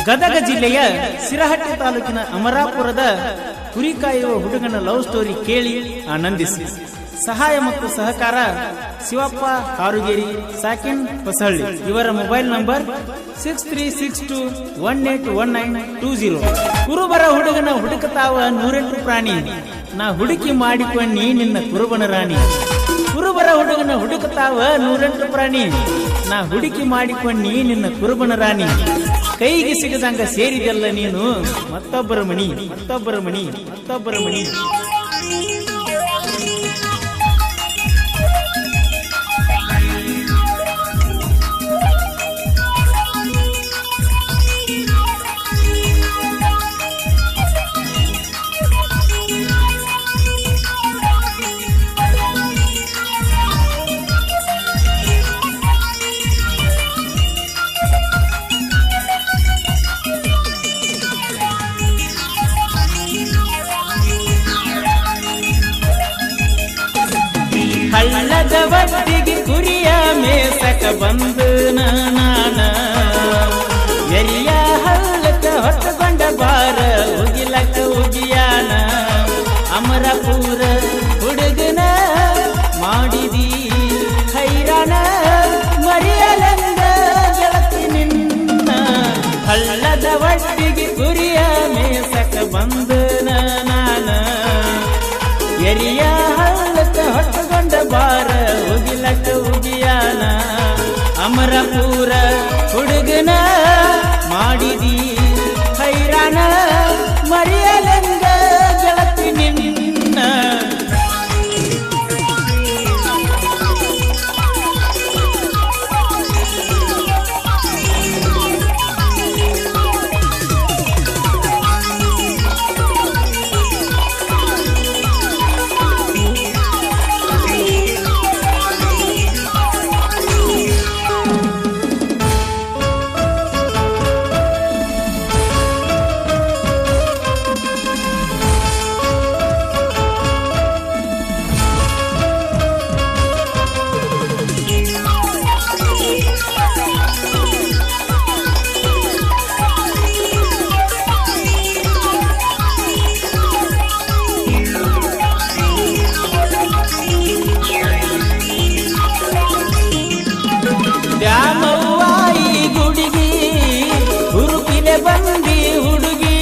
ಗದಗ ಜಿಲ್ಲೆಯ ಸಿರಹಟ್ಟಿ ತಾಲೂಕಿನ ಅಮರಾಪುರದ ಕುರಿ ಕಾಯುವ ಹುಡುಗನ ಲವ್ ಸ್ಟೋರಿ ಕೇಳಿ ಆನಂದಿಸಿ. ಸಹಾಯ ಮತ್ತು ಸಹಕಾರ ಶಿವಪ್ಪ ಹಾರುಗೇರಿ, ಸಾಕಿನ್ ಹೊಸಹಳ್ಳಿ. ಇವರ ಮೊಬೈಲ್ ನಂಬರ್ 6362181920. ಕುರುಬರ ಹುಡುಗನ ಹುಡುಕತಾವ 108 ಪ್ರಾಣಿ, ನಾ ಹುಡುಕಿ ಮಾಡಿಕೊಂಡಿ ನಿನ್ನ ಕುರುಬನ ರಾಣಿ. ಕುರುಬರ ಹುಡುಗನ ಹುಡುಕತಾವ 108 ಪ್ರಾಣಿ, ನಾ ಹುಡುಕಿ ಮಾಡಿಕೊಂಡಿ ನಿನ್ನ ಕುರುಬನ ರಾಣಿ. ಕೈಗೆ ಸಿಗದಂಗ ಸೇರಿದೆಲ್ಲ ನೀನು ಮತ್ತೊಬ್ಬರ ಮಣಿ, ಮತ್ತೊಬ್ಬರ ಮಣಿ, ಮತ್ತೊಬ್ಬರ ಮಣಿ. ಹಳ್ಳದ ಬಡ್ಡಿಗೆ ಕುರಿಯ ಮೇಸಕ ಬಂದು ನಾನ, ಎರಿಯ ಹಳ್ಳಕ ಹೊಟ್ಟಕೊಂಡ ಬಾರ ಉಗಿಲಕ ಉಗಿಯಾನ. ಅಮರಪುರ ಹುಡುಗನ ಮಾಡಿದಿ ಹೈರಾಣ, ಮರಿಯಲಂದ ಗೆಳತಿ ನಿನ್ನ. ಹಳ್ಳದ ಬಡ್ಡಿಗೆ ಕುರಿಯ ಮೇಸಕ ಬಂದು ನಾನ, ಎರಿಯ ಹಳ್ಳಕ ಹೊಟ್ಟಕೊಂಡ ಬಾರ ಉಗಿಲಕ ಉಗಿಯಾನ. ಅಮರಪುರ ಹುಡುಗನ ಮಾಡಿದಿ ಹೈರಾಣ, ಮರಿಯಲಂಗ ಗೆಳತಿ ನಿನ್ನ. ದ್ಯಾಮವ್ವಾಯಿ ಗುಡಿಗಿ ಹುರುಪಿಲೆ ಬಂದಿ ಹುಡುಗಿ,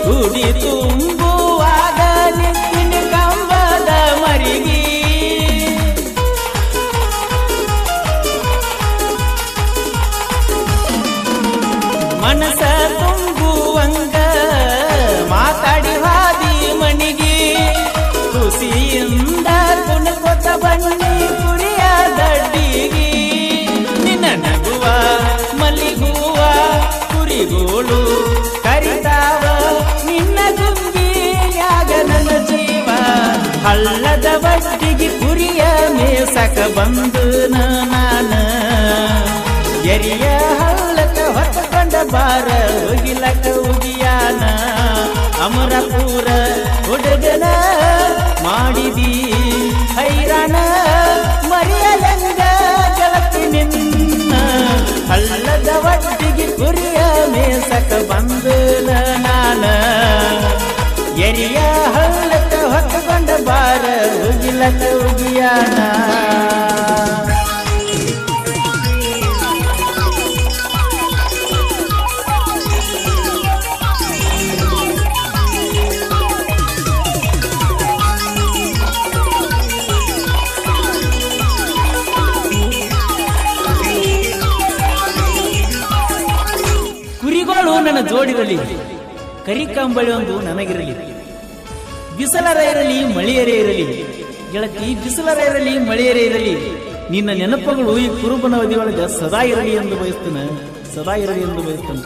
ಗುಡಿ ತುಂಬುವಾಗ ನಿತ್ತಿನ ಕಂಬದ ಮರಿಗಿ. ಮನಸ ತುಂಬುವಂಗ ಮಾತಾಡಿ ಹಾದಿ ಮಣಿಗಿ, ಖುಷಿಯಿಂದ ಕುಣಕೊತ ಬನ್ನಿ ಕುರಿಯ ದಡ್ಡಿಗಿ. ನಗುವ ಮಲ್ಲಿಗೂವ ಕುರಿಗೋಳು ಕರಿತಾವ ನಿನ್ನ ಗುಂಗಿಯಾಗ ನನ್ನ ಜೀವ. ಹಳ್ಳದ ಬಡ್ಡಿಗೆ ಕುರಿಯ ಮೇಸಕ ಬಂದು ನಾನ, ಎರಿಯ ಹಳ್ಳಕ ಹೊತ್ತಕೊಂಡ ಬಾರ ಉಗಿಲಕ ಉಗಿಯಾನ. ಅಮರಪುರ ಹುಡುಗನ ಮಾಡಿದಿ ಹೈರಾಣ, ಮರಿಯಲಂಗ ಗೆಳತಿ ನಿನ್ನ. ಹಳ್ಳದ ಬಡ್ಡಿಗೆ ಕುರಿಯ ಮೇಸಕ ಬಂದು ನಾನ, ಎರಿಯ ಹಳ್ಳಕ ಹೊತ್ತಕೊಂಡ ಬಾರ ಉಗಿಲಕ ಉಗಿಯಾನ. ಕುರಿಗಳು ನನ್ನ ಜೋಡಿರಲಿ, ಕರಿಕಂಬಳಿ ಒಂದು ನನಗಿರಲಿ. ಬಿಸಿಲರ ಇರಲಿ ಮಳೆಯರೇ ಇರಲಿ ಗೆಳತಿ, ಬಿಸಿಲರ ಇರಲಿ ಮಳೆಯರೇ ಇರಲಿ. ನಿನ್ನ ನೆನಪುಗಳು ಈ ಕುರುಬನ ಅವಧಿಯೊಳಗೆ ಸದಾ ಇರಲಿ ಎಂದು ಬಯಸ್ತೇನೆ, ಸದಾ ಇರಲಿ ಎಂದು ಬಯಸ್ತೇನೆ.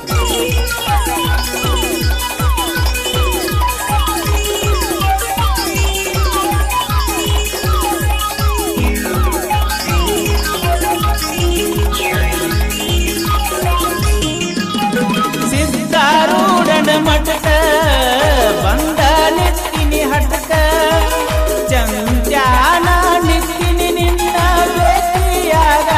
ಸಿದ್ಧಾರೂಢನ ಮಠಕ ಬಂದ ನೆತ್ತಿನಿ ಹಟಕ, ಚಂದ್ಯಾನ ನಿತ್ತಿನಿ ನಿನ್ನ ಭೇಟಿಯಾಗ.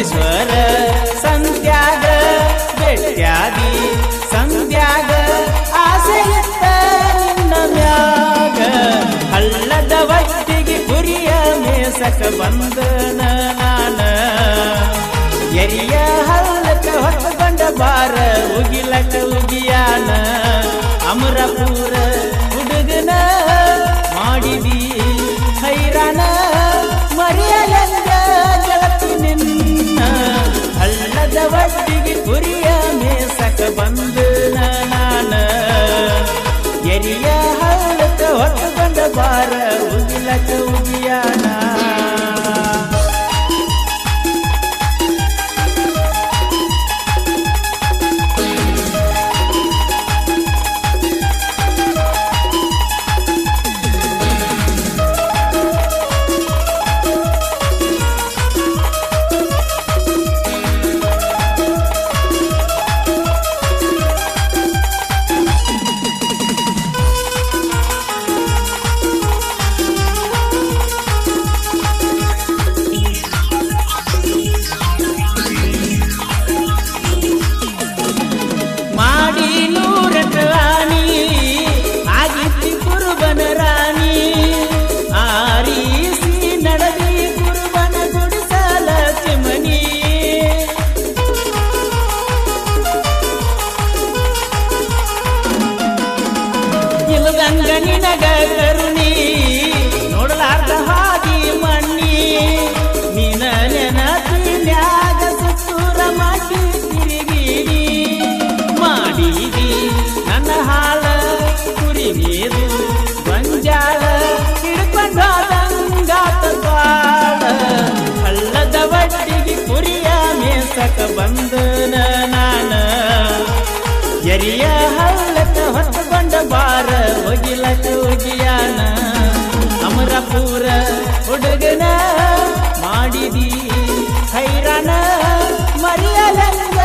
ಬಸವೇಶ್ವರ ಸಂತ್ಯಾಗ ಬೆಟ್ಟ್ಯಾದಿ ಸಂಧ್ಯಾಗ ಆಸೆಯಿತ್ತ ನಿನ್ನ ಮ್ಯಾಗ ಹಳ್ಳದ ಒಟ್ಟಿಗೆ ಕುರಿಯ ಮೇಸಕ ಬಂದನ ನಾನ ಎರಿಯ ಹಳ್ಳಕ ಹೊತ್ತುಕೊಂಡ ಬಾರ ಉಗಿಲಕ ಉಗಿಯಾನ ಅಮರಪುರ ಹುಡುಗನ ಮಾಡಿದಿ ಹೈರಾಣ ಮರೆಯಲಂಗ ಗೆಳತಿ ನಿನ್ನ ಹಳ್ಳದ ಒಟ್ಟಿಗೆ ಕುರಿಯ ಮೇಸಕ ಬಂದನ ನಾನ ಎರಿಯ ಹಳ್ಳಕ ಹೊತ್ತುಕೊಂಡ ಬಾರ ಉಗಿಲಕ ಉಗಿಯಾನ ನಿನಗ ಕರುಣಿ ನೋಡಲಾರ್ದ ಹಾದಿ ಮಣ್ಣಿ ನಿನ ನೆನಪಿನ್ಯಾಗ ಸುತ್ತೂರ ಮಾಡಿ ತಿರುಗಿರಿ ಮಾಡಿದಿ ನನ್ನ ಹಾಳ ಕುರಿಗೇದು ಗೊಂಜಾಳ ಹಿಡ್ಕೊಂಡಾದಂಗಾತ ಬಾಳ ಹಳ್ಳದ ಒಟ್ಟಿಗೆ ಕುರಿಯ ಮೇಸಕ ಬಂದನ ನಾನ ಎರಿಯ ಹಳ್ಳಕ ಹೊತ್ತುಕೊಂಡ ಬಾರ ಒಗಿಲಕ ಉಗಿಯಾನ ಅಮರಪುರ ಹುಡುಗನ ಮಾಡಿದಿ ಹೈರಾಣ ಮರೆಯಲಂಗ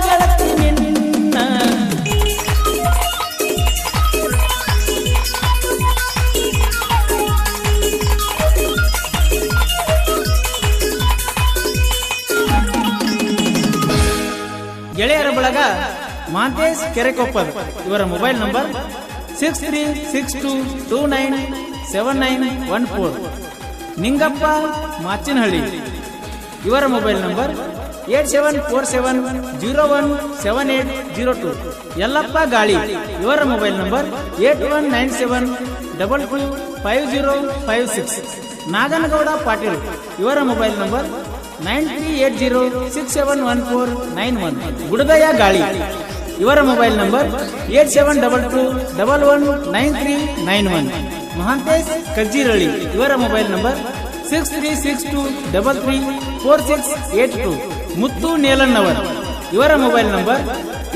ಗೆಳತಿ ನಿನ್ನ ಗೆಳೆಯರ ಬಳಗ ಮಾಂತೇಶ್ ಕೆರೆಕೊಪ್ಪದ ಇವರ ಮೊಬೈಲ್ ನಂಬರ್ 6362297914 ನಿಂಗಪ್ಪ ಮಾಚಿನಹಳ್ಳಿ ಇವರ ಮೊಬೈಲ್ ನಂಬರ್ 8747017802 ಯಲ್ಲಪ್ಪ ಗಾಳಿ ಇವರ ಮೊಬೈಲ್ ನಂಬರ್ 8197225056 ನಾಗನಗೌಡ ಪಾಟೀಲ್ ಇವರ ಮೊಬೈಲ್ ನಂಬರ್ 9380671491 ಗುಡದಯ್ಯ ಗಾಳಿ ಇವರ ಮೊಬೈಲ್ ನಂಬರ್ 8722119391 ಮಹಾಂತೇಶ್ ಕಜ್ಜಿರಳ್ಳಿ ಇವರ ಮೊಬೈಲ್ ನಂಬರ್ 6362334682 ಮುತ್ತು ನೇಲನ್ನವರ್ ಇವರ ಮೊಬೈಲ್ ನಂಬರ್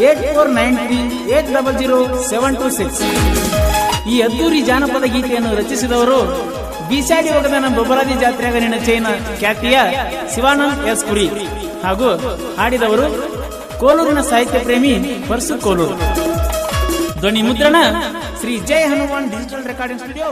8493800726 ಈ ಅದ್ದೂರಿ ಜಾನಪದ ಗೀತೆಯನ್ನು ರಚಿಸಿದವರು ಬೀಸಾಡಿ ಹೋಗದ ನಮ್ಮ ಬೊಬ್ಬರಾದಿ ಜಾತ್ರೆಯಾಗ ನಿನ್ನ ಚೈನ ಖ್ಯಾತಿಯ ಶಿವಾನಂದ್ ಎಸ್ ಪುರಿ ಹಾಗೂ ಹಾಡಿದವರು ಕೋಲೂರಿನ ಸಾಹಿತ್ಯ ಪ್ರೇಮಿ ಪರ್ಸು ಕೋಲೂರು. ಧ್ವನಿ ಮುದ್ರಣ ಶ್ರೀ ಜೈ ಹನುಮಾನ್ ಡಿಜಿಟಲ್ ರೆಕಾರ್ಡಿಂಗ್ ಸ್ಟುಡಿಯೋ.